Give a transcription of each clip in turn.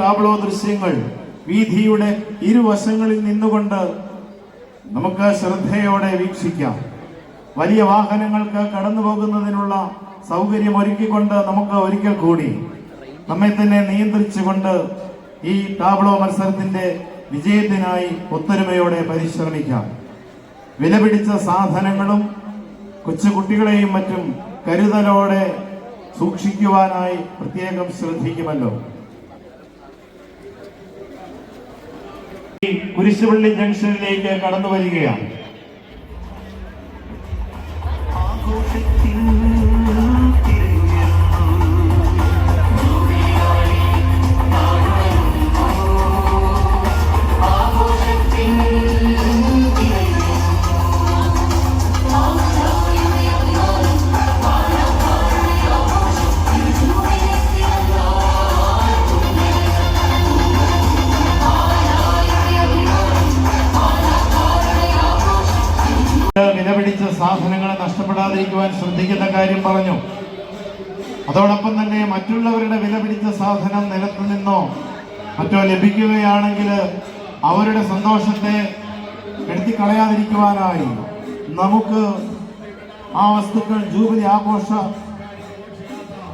Tableau ദൃശ്യങ്ങൾ വീഥിയുടെ ഇരുവശങ്ങളിൽ നിന്നുകൊണ്ട് നമുക്ക് ശ്രദ്ധയോടെ വീക്ഷിക്കാം. വലിയ വാഹനങ്ങൾക്ക് കടന്നു പോകുന്നതിനുള്ള സൗകര്യം ഒരുക്കിക്കൊണ്ട് നമുക്ക് ഒരിക്കൽ കൂടി നമ്മെ തന്നെ നിയന്ത്രിച്ചുകൊണ്ട് ഈ ടാബ്ലോ മത്സരത്തിന്റെ വിജയത്തിനായി ഒത്തൊരുമയോടെ പരിശ്രമിക്കാം. വിലപിടിച്ച സാധനങ്ങളും കൊച്ചുകുട്ടികളെയും മറ്റും കരുതലോടെ സൂക്ഷിക്കുവാനായി പ്രത്യേകം ശ്രദ്ധിക്കുമല്ലോ. കുരിശുപള്ളി ജംഗ്ഷനിലേക്ക് കടന്നു വരികയാണ്. വിലപിടിച്ച സാധനങ്ങളെ നഷ്ടപ്പെടാതിരിക്കുവാൻ ശ്രദ്ധിക്കുന്ന കാര്യം പറഞ്ഞു. അതോടൊപ്പം തന്നെ മറ്റുള്ളവരുടെ വിലപിടിച്ച സാധനം നിലത്തു നിന്നോ മറ്റോ ലഭിക്കുകയാണെങ്കിൽ അവരുടെ സന്തോഷത്തെ എടുത്തിക്കളയാതിരിക്കുവാനായി നമുക്ക് ആ വസ്തുക്കൾ ജൂബിലി ആഘോഷ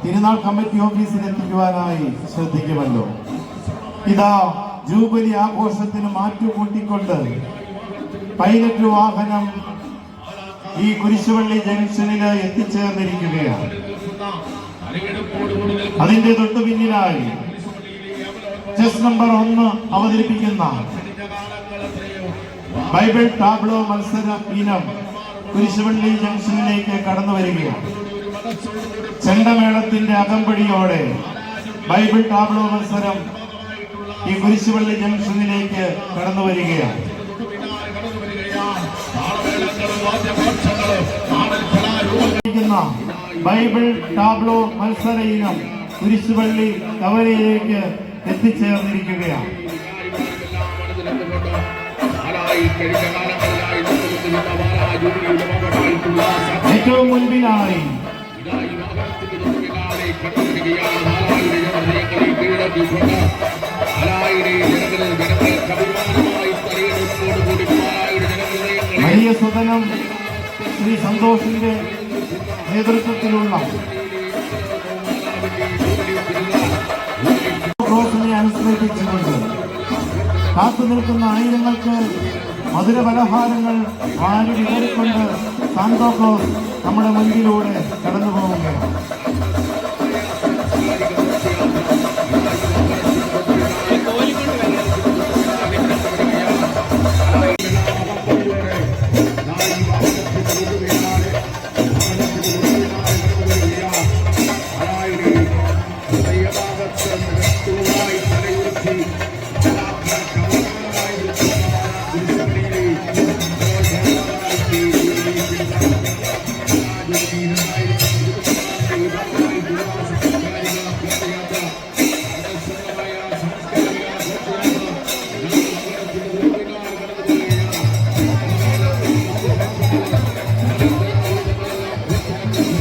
തിരുനാൾ കമ്മിറ്റി ഓഫീസിൽ എത്തിക്കുവാനായി ശ്രദ്ധിക്കുമല്ലോ. ഇതാ ജൂബിലി ആഘോഷത്തിന് മാറ്റുകൂട്ടിക്കൊണ്ട് പൈലറ്റ് വാഹനം ഈ കുരിശുപള്ളി ജംഗ്ഷനിൽ എത്തിച്ചേർന്നിരിക്കുകയാണ്. അതിന്റെ തൊട്ടു പിന്നിലായി ചെസ് നമ്പർ 1 അവതരിപ്പിക്കുന്ന ബൈബിൾ ടാബ്ലോ മത്സര ഇനം കുരിശുപള്ളി ജംഗ്ഷനിലേക്ക് കടന്നു വരികയാണ്. ചെണ്ടമേളത്തിന്റെ അകമ്പടിയോടെ ബൈബിൾ ടാബ്ലോ മത്സരം ഈ കുരിശുപള്ളി ജംഗ്ഷനിലേക്ക് കടന്നു വരികയാണ്. ബൈബിൾ ടാബ്ലോ മത്സര ഇനം കുരിശുപള്ളി കവലയിലേക്ക് എത്തിച്ചേർന്നിരിക്കുകയാണ്. ഏറ്റവും മുൻപിലായി വലിയ സദനം ശ്രീ സന്തോഷിന്റെ നേതൃത്വത്തിലുള്ള അനുസ്മരിപ്പിച്ചുകൊണ്ട് കാത്തു നിൽക്കുന്ന ആയിരങ്ങൾക്ക് മധുര പലഹാരങ്ങൾ വാരി വിതറിക്കൊണ്ട് സാന്താക്ലോസ് നമ്മുടെ മുൻപിലൂടെ കടന്നു പോവുകയാണ്.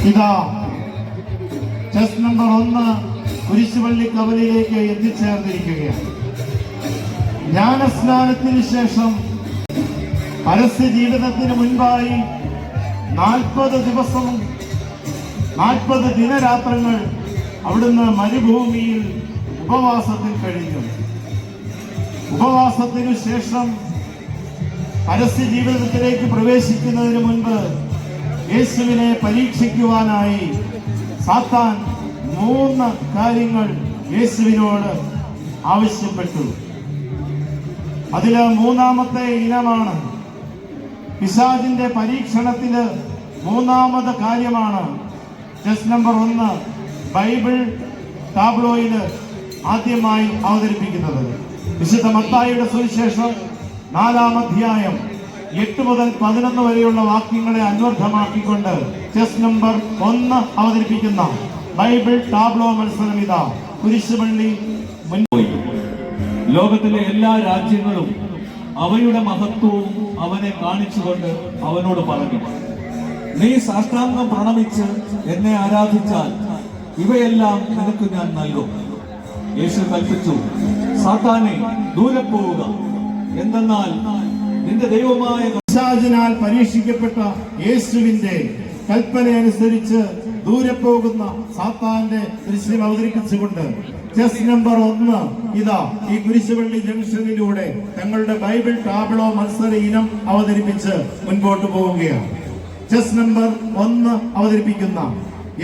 ഇതാ ചെസ് നമ്പർ 1 കുരിശുപള്ളി കവലയിലേക്ക് എത്തിച്ചേർന്നിരിക്കുകയാണ്. ജ്ഞാനസ്നാനത്തിന് ശേഷം പരസ്യ ജീവിതത്തിന് മുൻപായി 40 ദിവസം 40 ദിനരാത്രങ്ങൾ അവിടുന്ന് മരുഭൂമിയിൽ ഉപവാസത്തിൽ കഴിഞ്ഞു. ഉപവാസത്തിനു ശേഷം പരസ്യ ജീവിതത്തിലേക്ക് പ്രവേശിക്കുന്നതിന് മുൻപ് യേശുവിനെ പരീക്ഷിക്കുവാനായി സാത്താൻ 3 കാര്യങ്ങൾ യേശുവിനോട് ആവശ്യപ്പെട്ടു. അതില് 3ാമത്തെ ഇനമാണ് പിശാചിന്റെ പരീക്ഷണത്തില് 3ാമത് കാര്യമാണ് ചെസ് നമ്പർ 1 ബൈബിൾ ടാബ്ലോയിൽ ആദ്യമായി അവതരിപ്പിക്കുന്നത്. വിശുദ്ധ മത്തായിയുടെ സുവിശേഷം 4-ാം അധ്യായം 8 മുതൽ 11 വരെയുള്ള വാക്യങ്ങളെ അന്വർത്ഥമാക്കിക്കൊണ്ട് ചെസ് നമ്പർ 1 അവതരിപ്പിക്കുന്ന ബൈബിൾ ടാബ്ലോ മത്സരം ഇതാ കുരിശുപള്ളി മുൻപോയി. ലോകത്തിലെ എല്ലാ രാജ്യങ്ങളും അവയുടെ മഹത്വവും അവനെ കാണിച്ചുകൊണ്ട് അവനോട് പറഞ്ഞു, നീ സാഷ്ടാംഗം പ്രണമിച്ച് എന്നെ ആരാധിച്ചാൽ ഇവയെല്ലാം നിനക്ക് ഞാൻ നൽകും. യേശു കൽപ്പിച്ചു, സാത്താനെ ദൂരെ പോവുക, എന്തെന്നാൽ നിന്റെ ദൈവമായ പിശാചിനാൽ പരീക്ഷിക്കപ്പെട്ട യേശുവിന്റെ കൽപ്പന അനുസരിച്ച് ദൂരെ പോകുന്ന സാത്താന്റെ ദൃശ്യം അവതരിപ്പിച്ചുകൊണ്ട് ചെസ് നമ്പർ 1 ഇതാ ഈ കുരിശുപള്ളി ജംഗ്ഷനിലൂടെ തങ്ങളുടെ ബൈബിൾ ടാബ്ലോ മത്സര ഇനം അവതരിപ്പിച്ച് മുൻപോട്ട് പോവുകയാണ്. ചെസ് നമ്പർ 1 അവതരിപ്പിക്കുന്ന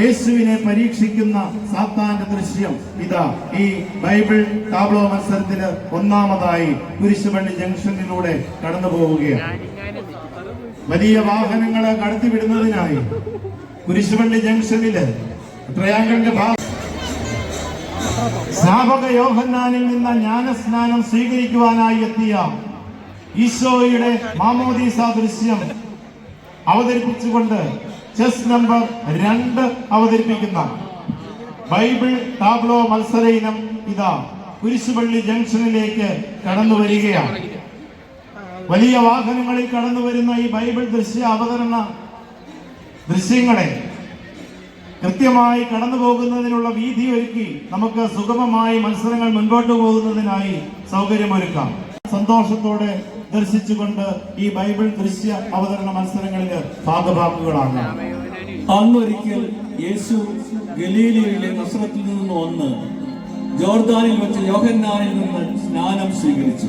യേശുവിനെ പരീക്ഷിക്കുന്ന സാത്താന്റെ ദൃശ്യം ഇതാ ഈ ബൈബിൾ ടാബ്ലോ മത്സരത്തിന് ഒന്നാമതായി കുരിശുപള്ളി ജംഗ്ഷനിലൂടെ കടന്നു പോവുകയാണ്. വലിയ വാഹനങ്ങളെ കടത്തിവിടുന്നതിനായി കുരിശുപള്ളി ജംഗ്ഷനില് ട്രയാങ്കിളിന്റെ സ്നാപക യോഹന്നാനിൽ നിന്ന് ജ്ഞാനസ്നാനം സ്വീകരിക്കുവാനായി എത്തിയ ഈശോയുടെ മാമോദീസ ദൃശ്യം അവതരിപ്പിച്ചുകൊണ്ട് ചെസ് നമ്പർ 2 അവതരിപ്പിക്കുന്ന ബൈബിൾ ടാബ്ലോ മത്സര ഇനം ഇതാ കുരിശുപള്ളി ജംഗ്ഷനിലേക്ക് കടന്നു വരികയാണ്. വലിയ വാഹനങ്ങളിൽ കടന്നു വരുന്ന ഈ ബൈബിൾ ദൃശ്യ അവതരണ ദൃശ്യങ്ങളെ കൃത്യമായി കടന്നു പോകുന്നതിനുള്ള വീതി ഒരുക്കി നമുക്ക് സുഗമമായി മത്സരങ്ങൾ മുൻപോട്ട് പോകുന്നതിനായി സൗകര്യമൊരുക്കാം. സന്തോഷത്തോടെ ദർശിച്ചുകൊണ്ട് ഈ ബൈബിൾ ദൃശ്യ അവതരണ മത്സരങ്ങളിൽ ഭാഗഭാക്കുകളാകാം. അന്നൊരിക്കൽ യേശു ഗലീലയിലെ നസ്രത്തിൽ നിന്ന് വന്ന് ജോർദാനിൽ വെച്ച് യോഹന്നാനിൽ നിന്ന് സ്നാനം സ്വീകരിച്ചു.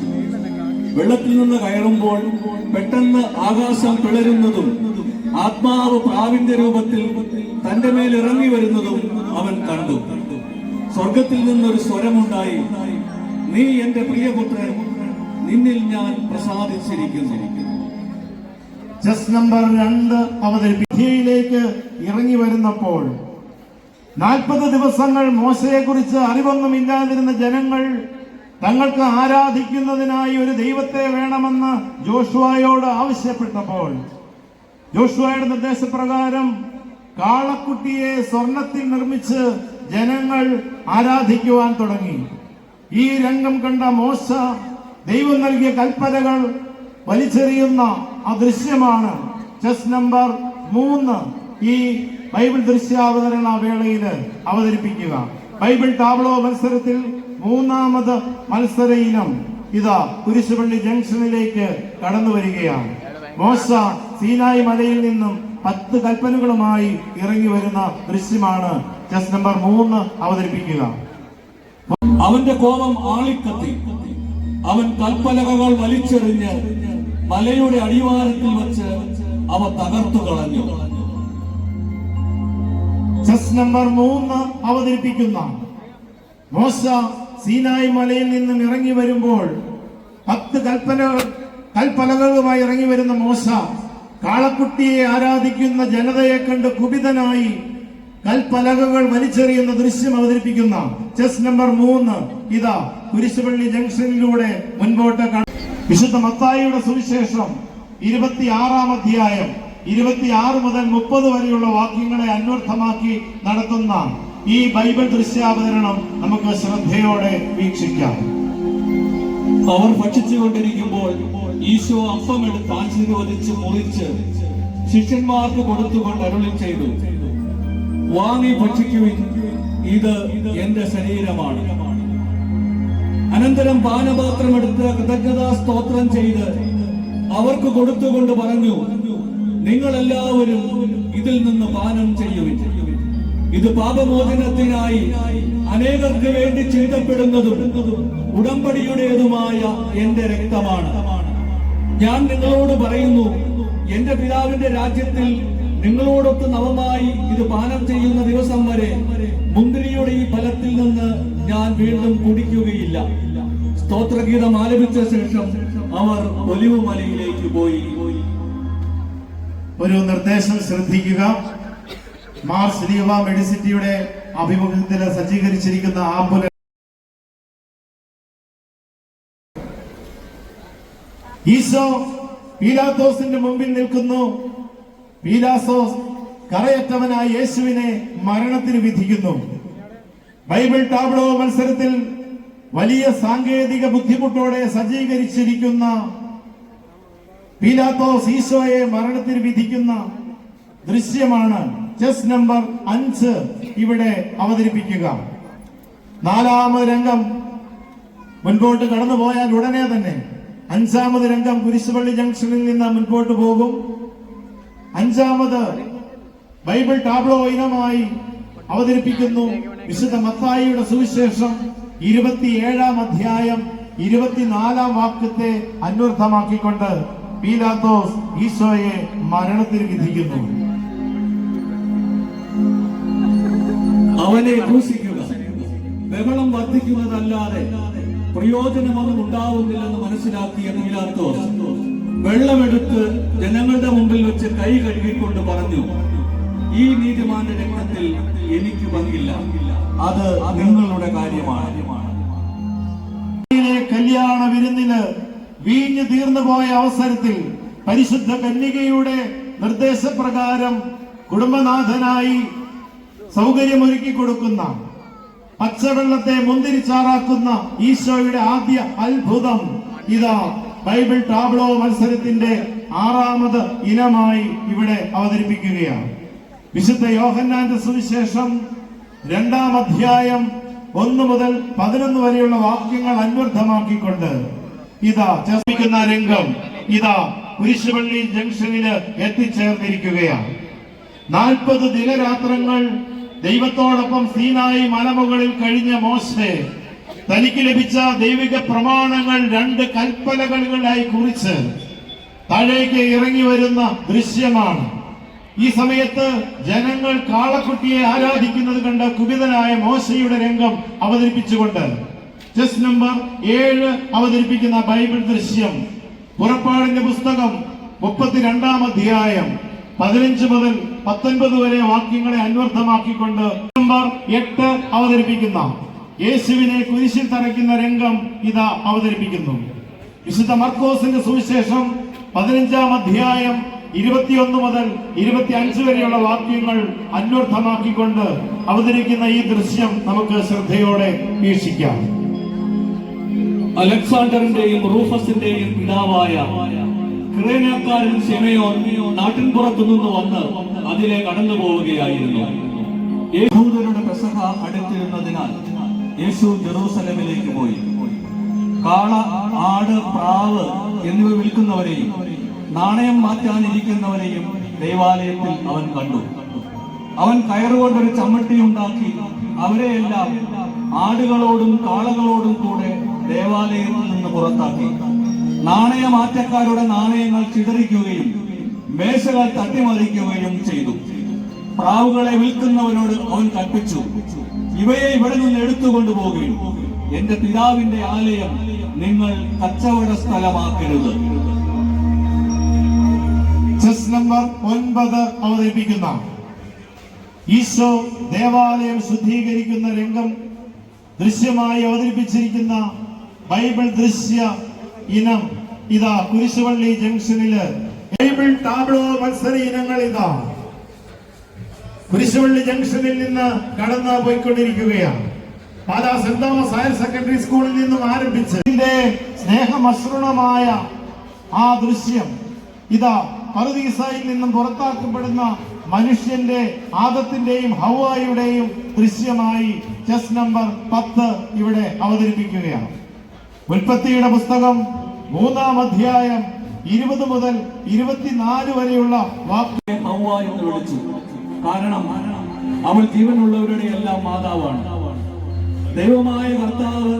വെള്ളത്തിൽ നിന്ന് കയറുമ്പോൾ പെട്ടെന്ന് ആകാശം പിളരുന്നതും ആത്മാവ് പ്രാവിന്റെ രൂപത്തിൽ തന്റെ മേൽ ഇറങ്ങി വരുന്നതും അവൻ കണ്ടു. സ്വർഗത്തിൽ നിന്നൊരു സ്വരമുണ്ടായി, നീ എന്റെ പ്രിയപുത്രൻ, നിന്നിൽ ഞാൻ പ്രസാദിച്ചിരിക്കുന്നു. ചെസ് നമ്പർ 2 അവതരിപ്പിക്കയിലേക്ക് ഇറങ്ങി വരുന്നപ്പോൾ 40 ദിവസങ്ങൾ മോശയെക്കുറിച്ച് അറിവൊന്നുമില്ലാതിരുന്ന ജനങ്ങൾ തങ്ങൾക്ക് ആരാധിക്കുന്നതിനായി ഒരു ദൈവത്തെ വേണമെന്ന് ജോഷുവയോട് ആവശ്യപ്പെട്ടപ്പോൾ ജോഷുവയുടെ നിർദ്ദേശപ്രകാരം കാളക്കുട്ടിയെ സ്വർണത്തിൽ നിർമ്മിച്ച് ജനങ്ങൾ ആരാധിക്കുവാൻ തുടങ്ങി. ഈ രംഗം കണ്ട മോശ ദൈവം നൽകിയ കൽപ്പനകൾ വലിച്ചെറിയുന്ന ആ ദൃശ്യമാണ് ചെസ് നമ്പർ 3 ഈ ബൈബിൾ ദൃശ്യാവതരണ വേളയിൽ അവതരിപ്പിക്കുക. ബൈബിൾ ടാബ്ലോ മത്സരത്തിൽ 3ാമത് മത്സര ഇനം ഇതാ കുരിശുപള്ളി ജംഗ്ഷനിലേക്ക് കടന്നു വരികയാണ്. മോശ സീനായി മലയിൽ നിന്നും 10 കൽപ്പനകളുമായി ഇറങ്ങി വരുന്ന ദൃശ്യമാണ് ചെസ് നമ്പർ 3 അവതരിപ്പിക്കുക. അവന്റെ കോപം ആളിക്കത്തി. അവൻ കൽപ്പലകകൾ വലിച്ചെറിഞ്ഞ് മലയുടെ അടിവാരത്തിൽ വെച്ച് അവ തകർത്തു കളഞ്ഞു. ചെസ് നമ്പർ 3 അവതരിപ്പിക്കുന്ന മോശ സീനായി മലയിൽ നിന്നും ഇറങ്ങി വരുമ്പോൾ 10 കൽപ്പലകളുമായി ഇറങ്ങി വരുന്ന മോശ കാളക്കുട്ടിയെ ആരാധിക്കുന്ന ജനതയെ കണ്ട് കുപിതനായി കൽപ്പലകകൾ വലിച്ചെറിയുന്ന ദൃശ്യം അവതരിപ്പിക്കുന്ന ചെസ് നമ്പർ 3 ഇതാ കുരിശുപള്ളി ജംഗ്ഷനിലൂടെ മുൻപോട്ട്. വിശുദ്ധ മത്തായിയുടെ സുവിശേഷം 26-ാം അധ്യായം 26 മുതൽ 30 വരെയുള്ള വാക്യങ്ങളെ അന്വർത്ഥമാക്കി നടത്തുന്ന ഈ ബൈബിൾ ദൃശ്യാവതരണം നമുക്ക് ശ്രദ്ധയോടെ വീക്ഷിക്കാം. അവർ ഭക്ഷിച്ചുകൊണ്ടിരിക്കുമ്പോൾ ഈശോ അപ്പമെടുത്ത് ആശീർവദിച്ച് മുറിച്ച് ശിഷ്യന്മാർക്ക് കൊടുത്തുകൊണ്ട് അരുളി ചെയ്തു, വാങ്ങി ഭക്ഷിക്കുവിൻ, ഇത് എന്റെ ശരീരമാണ്. അനന്തരം പാനപാത്രമെടുത്ത് കൃതജ്ഞതാ സ്തോത്രം ചെയ്ത് അവർക്ക് കൊടുത്തുകൊണ്ട് പറഞ്ഞു, നിങ്ങൾ എല്ലാവരും ഇതിൽ നിന്ന് പാനം ചെയ്യുവിൻ. ഇത് പാപമോചനത്തിനായി അനേകർക്ക് വേണ്ടി ചിന്തപ്പെടുന്നതും ഉടമ്പടിയുടേതുമായ എന്റെ രക്തമാണ്. ഞാൻ നിങ്ങളോട് പറയുന്നു, എന്റെ പിതാവിന്റെ രാജ്യത്തിൽ നിങ്ങളോടൊത്ത് നവമായി ഇത് പാനം ചെയ്യുന്ന ദിവസം വരെ മുന്തിരിയുടെ ഈ ഫലത്തിൽ നിന്ന് ഞാൻ വീണ്ടും കുടിക്കുകയില്ല. സ്തോത്രഗീതം ആലപിച്ച ശേഷം അവർ ഒലിവുമലയിലേക്ക് പോയി. ഒരു നിർദ്ദേശം ശ്രദ്ധിക്കുക. മാർസ് ലീവ മെഡിസിറ്റിയുടെ ആഭിമുഖ്യത്തിൽ സജ്ജീകരിച്ചിരിക്കുന്ന ആംബുലൻസ് ഈശോ പീലാത്തോസിന്റെ മുമ്പിൽ നിൽക്കുന്നു. പീലാത്തോസ് കറയറ്റവനായ യേശുവിനെ മരണത്തിന് വിധിക്കുന്നു. ബൈബിൾ ടാബ്ലോ മത്സരത്തിൽ വലിയ സാങ്കേതിക ബുദ്ധിമുട്ടോടെ സജ്ജീകരിച്ചിരിക്കുന്ന പീലാത്തോസ് ഈശോയെ മരണത്തിന് വിധിക്കുന്ന ദൃശ്യമാണ് ചെസ് നമ്പർ 5 ഇവിടെ അവതരിപ്പിക്കുക. നാലാമത് രംഗം മുൻപോട്ട് കടന്നു പോയാൽ ഉടനെ തന്നെ അഞ്ചാമത് രംഗം കുരിശുപള്ളി ജംഗ്ഷനിൽ നിന്ന് മുൻപോട്ട് പോകും. അഞ്ചാമത് ബൈബിൾ ടാബ്ലോ ഇനമായി അവതരിപ്പിക്കുന്നു വിശുദ്ധ മത്തായിയുടെ സുവിശേഷം 27-ാം അധ്യായം 24-ാം വാക്യത്തെ അന്വർത്ഥമാക്കിക്കൊണ്ട് പീലാത്തോസ് ഈശോയെ മരണത്തിന് വിധിക്കുന്നു. അവനെ ക്രൂശിക്കുക, ബഹളം വർദ്ധിക്കുന്നതല്ലാതെ പ്രയോജനമൊന്നും ഉണ്ടാവുന്നില്ലെന്ന് മനസ്സിലാക്കിയ പീലാത്തോസ് വെള്ളമെടുത്ത് ജനങ്ങളുടെ മുമ്പിൽ വെച്ച് കൈ കഴുകിക്കൊണ്ട് പറഞ്ഞു, ഈ നീതിമാന്റെ രക്തത്തിൽ എനിക്ക് പങ്കില്ല, അത് നിങ്ങളുടെ കാര്യമാണ്. കല്യാണ വിരുന്നിന് വീഞ്ഞു തീർന്നു പോയ അവസരത്തിൽ പരിശുദ്ധ കന്യകയുടെ നിർദ്ദേശപ്രകാരം കുടുംബനാഥനായി സൗകര്യമൊരുക്കി കൊടുക്കുന്ന പച്ചവെള്ളത്തെ മുന്തിരിച്ചാറാക്കുന്ന ഈശോയുടെ ആദ്യ അത്ഭുതം ഇതാ ബൈബിൾ ടാബ്ലോ മത്സരത്തിന്റെ 6ാമത് ഇനമായി ഇവിടെ അവതരിപ്പിക്കുകയാണ്. വിശുദ്ധ യോഹന്നാന്റെ സുവിശേഷം 2-ാം അധ്യായം 1 മുതൽ 11 വരെയുള്ള വാക്യങ്ങൾ അന്വർത്ഥമാക്കിക്കൊണ്ട് ഇതാ ചേർപ്പിക്കുന്ന രംഗം ഇതാ കുരിശുപള്ളി ജംഗ്ഷനില് എത്തിച്ചേർന്നിരിക്കുകയാണ്. 40 ദിനരാത്രങ്ങൾ ദൈവത്തോടൊപ്പം സീനായി മലമുകളിൽ കഴിഞ്ഞ മോശെ തനിക്ക് ലഭിച്ച ദൈവിക പ്രമാണങ്ങൾ 2 കൽപ്പലകളായി കുറിച്ച് താഴേക്ക് ഇറങ്ങി വരുന്ന ദൃശ്യമാണ്. ഈ സമയത്ത് ജനങ്ങൾ കാളക്കുട്ടിയെ ആരാധിക്കുന്നത് കണ്ട് കുപിതനായ മോശയുടെ രംഗം അവതരിപ്പിച്ചുകൊണ്ട് ചെസ് നമ്പർ 7 അവതരിപ്പിക്കുന്ന ബൈബിൾ ദൃശ്യം പുറപ്പാടിന്റെ പുസ്തകം 32-ാം അധ്യായം 15 മുതൽ 19 വരെ വാക്യങ്ങളെ അന്വർത്ഥമാക്കിക്കൊണ്ട് നമ്പർ 8 അവതരിപ്പിക്കുന്ന യേശുവിനെ കുരിശിൽ തറയ്ക്കുന്ന രംഗം ഇതാ അവതരിപ്പിക്കുന്നു. വിശുദ്ധ മർക്കോസിന്റെ സുവിശേഷം 15-ാം അധ്യായം 21 മുതൽ 25 വരെയുള്ള വാക്യങ്ങൾ അന്വർത്ഥമാക്കിക്കൊണ്ട് അവതരിക്കുന്ന ഈ ദൃശ്യം നമുക്ക് ശ്രദ്ധയോടെ വീക്ഷിക്കാം. അലക്സാണ്ടറിന്റെയും റൂഫസിന്റെയും പിതാവായ ക്രേനക്കാരൻ ശിമയോൻ നാട്ടിൻപുറത്തു നിന്ന് വന്ന് അതിലെ കടന്നു പോവുകയായിരുന്നു. യഹൂദരുടെ പെസഹ അടുത്തിരുന്നതിനാൽ യേശു ജെറൂസലമിലേക്ക് പോയി. കാള, ആട്, പ്രാവ് എന്നിവ വിൽക്കുന്നവരെയും നാണയം മാറ്റാനിരിക്കുന്നവരെയും ദേവാലയത്തിൽ അവൻ കണ്ടു. അവൻ കയറുകൊണ്ടൊരു ചമ്മട്ടി ഉണ്ടാക്കി അവരെയെല്ലാം ആടുകളോടും കാളകളോടും കൂടെ ദേവാലയത്തിൽ നിന്ന് പുറത്താക്കി. നാണയമാറ്റക്കാരുടെ നാണയങ്ങൾ ചിതറിക്കുകയും മേശകൾ തട്ടിമറിക്കുകയും ചെയ്തു. പ്രാവുകളെ വിൽക്കുന്നവനോട് അവൻ കൽപ്പിച്ചു, ഇവയെ ഇവിടെ നിന്ന് എടുത്തുകൊണ്ടുപോകുകയും എന്റെ പിതാവിന്റെ ആലയം നിങ്ങൾ കച്ചവട സ്ഥലമാക്കരുത്. ചെസ് നമ്പർ 9 അവതരിപ്പിക്കുന്ന ഈശോ ദേവാലയം ശുദ്ധീകരിക്കുന്ന രംഗം ദൃശ്യമായി അവതരിപ്പിച്ചിരിക്കുന്ന ബൈബിൾ ദൃശ്യ ഇനം ഇതാ കുരിശുപള്ളി ജംഗ്ഷനില് ബൈബിൾ ടാബ്ലോ മത്സര ഇനങ്ങൾ ഇതാ കുരിശുപള്ളി ജംഗ്ഷനിൽ നിന്ന് കടന്നു പോയിക്കൊണ്ടിരിക്കുകയാണ്. Pala saint Thomas higher secondary സ്കൂളിൽ നിന്നും ആരംഭിച്ച് ഇതിന്റെ സ്നേഹമസൃണമായ ആ ദൃശ്യം ഇതാ പറുദീസായിൽ നിന്നും പുറത്താക്കപ്പെടുന്ന മനുഷ്യന്റെ ആദത്തിന്റെയും ഹവ്വായുടെയും ദൃശ്യമായി ചെസ് നമ്പർ 10 ഇവിടെ അവതരിപ്പിക്കുകയാണ്. ഉൽപ്പത്തിയുടെ പുസ്തകം 3-ാം അധ്യായം 20 മുതൽ 24 വരെയുള്ള വാക്യം ഹവ്വ എന്ന് വിളിച്ചു. കാരണം അവൾ ജീവനുള്ളവരുടെ എല്ലാം മാതാവാണ്. ദൈവമായ കർത്താവ്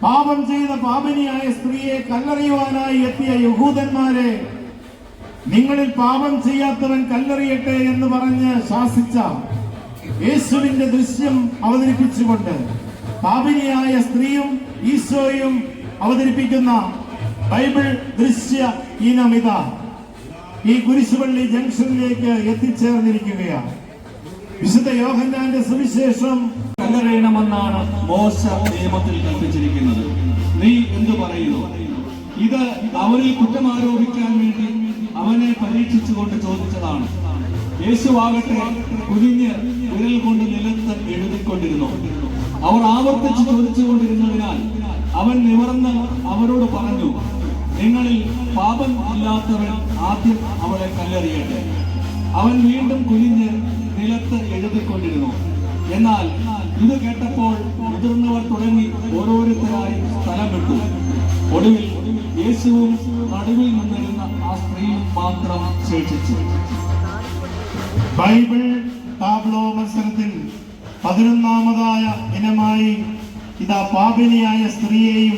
പാപം ചെയ്ത പാപിനിയായ സ്ത്രീയെ കല്ലെറിയുവാനായി എത്തിയ യഹൂദന്മാരെ നിങ്ങളിൽ പാപം ചെയ്യാത്തവൻ കല്ലെറിയട്ടെ എന്ന് പറഞ്ഞ് ശാസിച്ച യേശുവിന്റെ ദൃശ്യം അവതരിപ്പിച്ചുകൊണ്ട് പാപിനിയായ സ്ത്രീയും ഈശോയും അവതരിപ്പിക്കുന്ന ബൈബിൾ ദൃശ്യ ഇനമിത ഈ കുരിശുപള്ളി ജംഗ്ഷനിലേക്ക് എത്തിച്ചേർന്നിരിക്കുകയാണ്. വിശുദ്ധ യോഹന്നാന്റെ സുവിശേഷം കല്ലെറിയണമെന്നാണ് മോശ നിയമത്തിൽ കൽപ്പിച്ചിരിക്കുന്നത്. നീ എന്തു പറയുന്നു? ഇത് അവരിൽ കുറ്റം ആരോപിക്കാൻ വേണ്ടി അവനെ പരീക്ഷിച്ചുകൊണ്ട് ചോദിച്ചതാണ്. യേശുവാകട്ടെ കുനിഞ്ഞ് വിരൽ കൊണ്ട് നിലത്ത് എഴുതിക്കൊണ്ടിരുന്നു. അവർ ആവർത്തിച്ച് ചോദിച്ചുകൊണ്ടിരുന്നതിനാൽ അവൻ നിവർന്ന് അവരോട് പറഞ്ഞു, നിങ്ങളിൽ പാപം ഇല്ലാത്തവൻ ആദ്യം അവളെ കല്ലെറിയട്ടെ. അവൻ വീണ്ടും കുനിഞ്ഞ് നിലത്ത് എഴുതിക്കൊണ്ടിരുന്നു. എന്നാൽ ഇത് കേട്ടപ്പോൾ മുതിർന്നവർ തുടങ്ങി ഓരോരുത്തരായി സ്ഥലം വിട്ടു. ഒടുവിൽ യേശുവും നടുവിൽ നിന്നിരുന്ന ആ സ്ത്രീയും മാത്രം ശേഷിച്ചു. ബൈബിൾ ടാബ്ലോ മത്സരത്തിൽ 11ാമതായ ഇനമായി ഇതാ പാപിനിയായ സ്ത്രീയെയും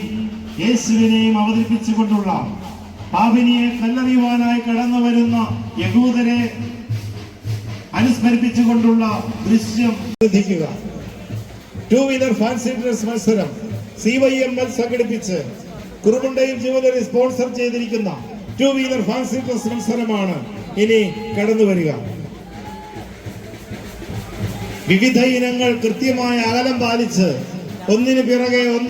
യേശുവിനെയും അവതരിപ്പിച്ചുകൊണ്ടുള്ള പാപിനിയെ കല്ലെറിയുവാനായി കടന്നു വരുന്ന യഹൂദരെ അനുസ്മരിപ്പിച്ചുകൊണ്ടുള്ള ദൃശ്യം ശ്രദ്ധിക്കുക. 2 വീലർ ഫാൻസി ഡ്രസ് മത്സരം CYML സംഘടിപ്പിച്ച് കുറുമുണ്ടയും ജുവലറി സ്പോൺസർ ചെയ്തിരിക്കുന്ന 2 വീലർ ഫാൻസി ഡ്രസ് മത്സരമാണ് ഇനി കടന്നു വരിക. വിവിധ ഇനങ്ങൾ കൃത്യമായ അകലം പാലിച്ച് ഒന്നിനു പിറകെ ഒന്ന്